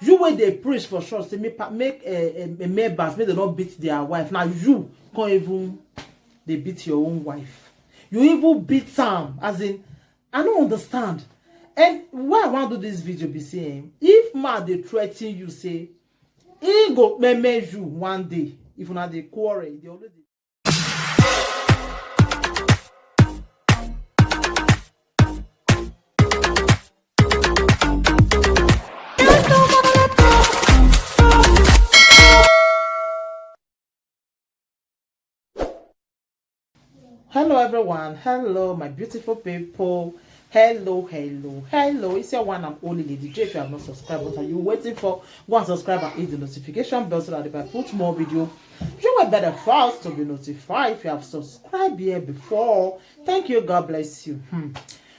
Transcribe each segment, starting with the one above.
You where they preach for sure, say make members, make they not beat their wife. Now you can't even they beat your own wife. You even beat Sam, as in, I don't understand. And why I want to do this video be saying, if man they threaten you, say, he go meme you one day. If not they quarrel, they always. Hello everyone, hello my beautiful people, hello. It's your one and only Lady J. If you have not subscribed, what are you waiting for? Go and subscribe and hit the notification bell so that if I put more video, you will better first to be notified. If you have subscribed here before, thank you, God bless you.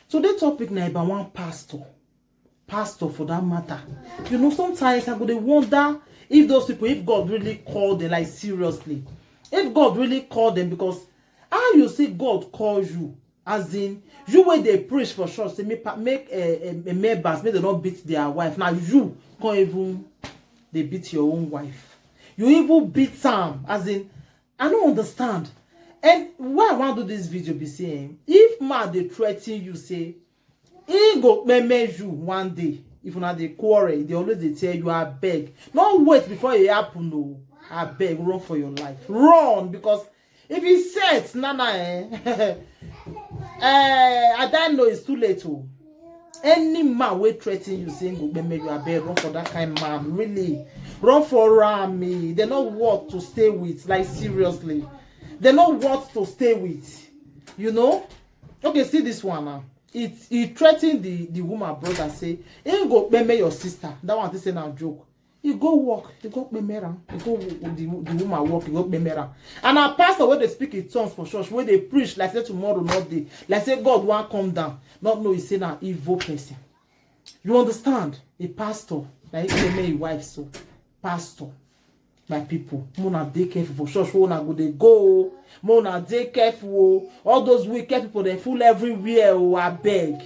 Today topic now about one pastor for that matter. You know, sometimes I go wonder if those people, if God really called them, like seriously, if God really called them, because how you see God calls you, as in you where they preach for sure, say make members, make they not beat their wife. Now you can't even they beat your own wife. You even beat Sam, as in, I don't understand. And why I want to do this video be saying, if man they threaten you, say he go meme you one day. If not they quarrel, they always they tell you I beg. Don't wait before it happen. No, I beg, run for your life. Run, because if he says, Nana, I don't know, it's too late. Oh. Any man will threaten you, saying, go meme you, I beg, run for that kind of man. Really, run for Rami. They know what to stay with, like seriously. They know what to stay with. You know? Okay, see this one now. He threatened the woman brother, say, he go meme your sister. That one, this is a joke. You go walk, you go memera, you go the woman walk, you go memera. And our pastor, where they speak in tongues for church, where they preach, like say tomorrow, not day, like say God won't come down, not know he's saying an evil person. You understand? A pastor, like he made a wife, so pastor, my people, mona dey careful for church, mona go they go, mona dey careful. All those wicked people, they fool everywhere. Oh, I beg,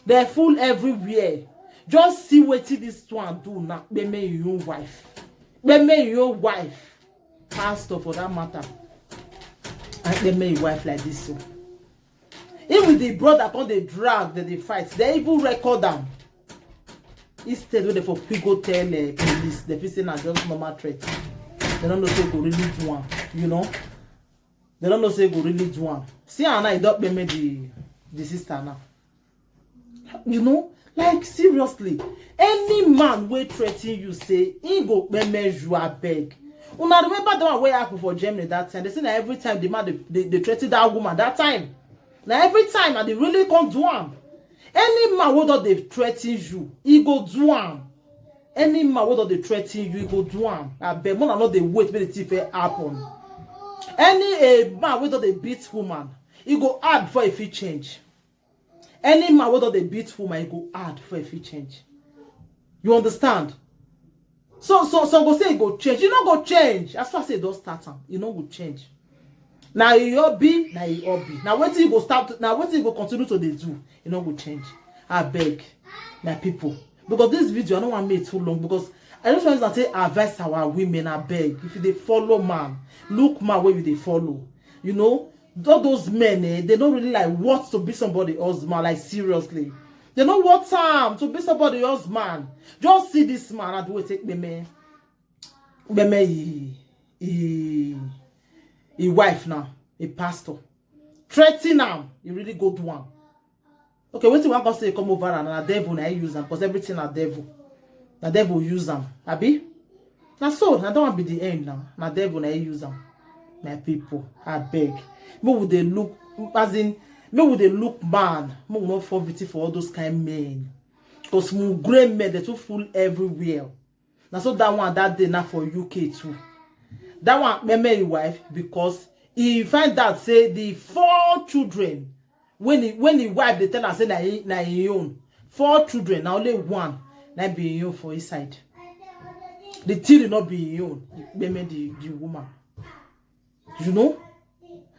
they fool everywhere. Just see what this one do now. Meme your wife. Meme your wife. Pastor for that matter. And meme your wife like this. So. Even with the brother come they drag, they fight. They even record them. Instead when they for people tell police, they feel saying just normal threat. They don't know say go really do one. You know? They don't know say go really do one. See how I don't meme the sister now. You know? Like seriously, any man will threaten you, say he go meme you a beg. Una remember the one where happened for Germany that time? They say that every time the man they threaten that woman that time. Now every time and they really come do am. Any man whether they threaten you, he go do am. Any man whether they threaten you, he go do am. I beg, man, not they wait for the thief happen. Any man whether they beat woman, he go add for if he change. Any man whether they beat woman, he go add for if he change. You understand? So go say he go change. You know go change. As far as it does start, you know go change. Now you be, now you be. Now what you go start? Now what you go continue to do? You know go change. I beg, my people, because this video I don't want to make too long, because I just want to say advise our women. I beg, if they follow man, look man where they follow. You know. All those men, they don't really like what to be somebody else's man, like seriously. They don't want time to be somebody else's man. Just see this man and do it take meme he wife now, a pastor. Threaten him, he really good one. Okay, what you want to say come over and a devil na use them, because everything a devil. The devil use them. Abi? Now so, I don't want to be the end now. Na devil na use them. My people, I beg. Me would they look, as in, me would they look man. Me would not fall victim for all those kind of men. Because my great men, they too full everywhere. Now so that one, that day, not for UK too. That one, me marry wife, because he find that, say, the 4 children, when the wife, they tell her, say, na he own. 4 children, now only 1, na be his own for his side. The 3 will not be his own. Me the woman. You know?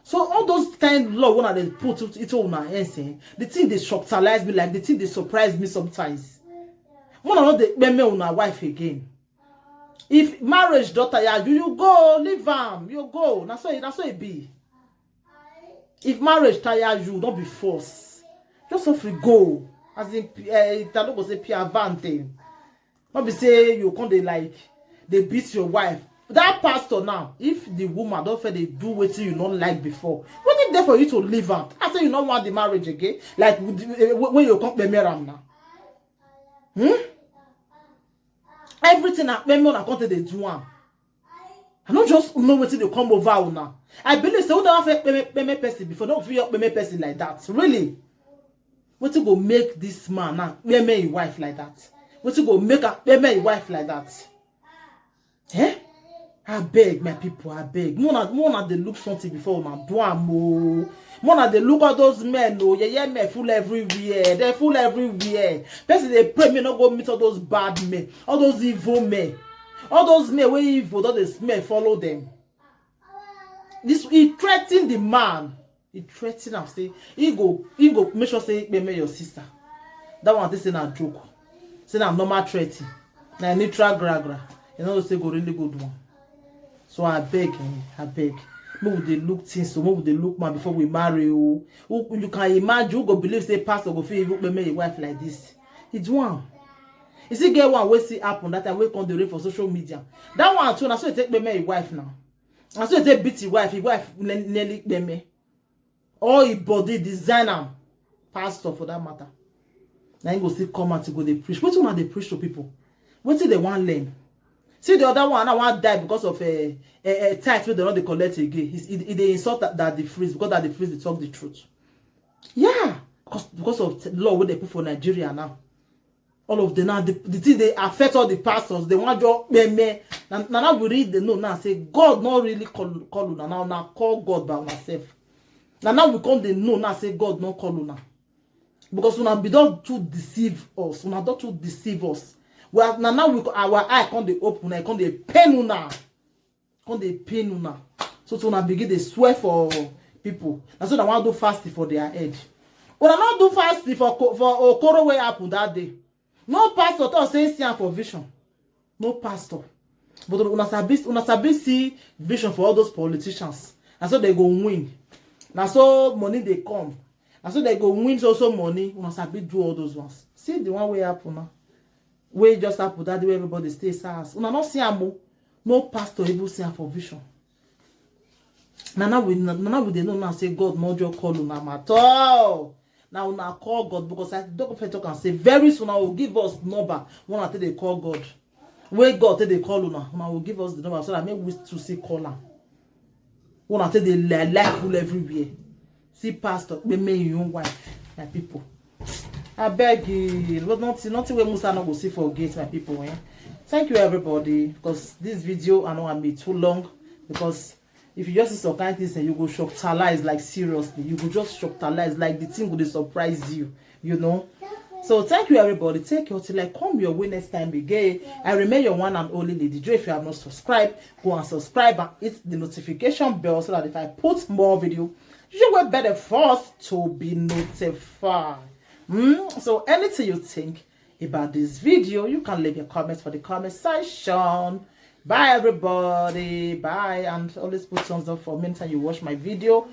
So all those kind of law when they put it on my hands, the thing they shockalize me, like the thing they surprise me sometimes. One not the me una wife again. If marriage daughter ya you go leave am, you go. That's so it be. If marriage tire you, don't be forced. Just if you go, as in Italo go say piavante. Not be say you can't they beat your wife. That pastor now, if the woman don't feel they do what you not like before, what is there for you to leave out? I say you don't want the marriage again, like when you come to Meram now. Everything that me on account they do am. I don't just know what they come over now. I believe so. Don't have pay person before. Don't feel pay person like that. Really, what you go make this man now pay his wife like that? What you go make a pay his wife like that? Eh? I beg my people. I beg. More they look something before man. Do am. More they look at those men. No, yeah, men full everywhere. They're full everywhere. Person they pray me not go meet all those bad men, all those evil men. All those men where evil, all those men follow them. This he threatened the man. He threatened him. Say, he go make sure say me your sister. That one they say na joke. Say na normal threatening. Na neutral gra. You know say go really good one. So I beg. Maybe they look things, so maybe they look man before we marry. You can imagine who go believe say pastor go feel even me a wife like this. It's one. You see, get one we see happen that time we come the rate for social media. That one too, na so take me a wife now. Na so take beat his wife nearly me. All his body designer, pastor for that matter. Now he go still come out to go they preach. What one they preach to people? What till they want learn? See the other one, I want die because of a tithe where they not they collect again. They insult that the freeze because that the freeze they talk the truth. Yeah, because of the law where they put for Nigeria now. All of them now, the thing they affect all the pastors. They want to me. Now we read the note now say God not really call you now call God by ourselves. Now we come the know now say God not call you now because we not be done to deceive us. We not done to deceive us. Well now we our eye can't they open. I can't they pain you now. Can't they pain you now. So to now begin they swear for people. That's what I want to do fasting for their head. When I not do fasting for Okoro way happen that day. No pastor talk say see for vision. No pastor. But una sabi see vision for all those politicians. And so they go win. Now so money they come. And so they go win also money. Una sabi do all those ones. See the one way happen now. Way just happen that way everybody stays house. Una not see am. No pastor even see for vision. Now we they know now say God no just call una at all. Now we call God because I don't talk and say very soon I will give us number. When I tell they call God, where God tell they call una, now will give us the number so that make we to see call her. When I tell they life full everywhere. See pastor, we make your own wife, my people. I beg you, but nothing where Musa not go see for gate, my people. Eh? Thank you everybody because this video I know I made too long because. If you just see some kind of things and you go shocktalize like seriously, you go just shocktalize like the thing would surprise you, you know. So thank you everybody. Take care till I come your way next time again. I remain your one and only Lady Joy. If you have not subscribed, go and subscribe and hit the notification bell so that if I put more video, you will be the first to be notified. So anything you think about this video, you can leave your comments for the comment section. Bye everybody, bye, and always put thumbs up for me anytime you watch my video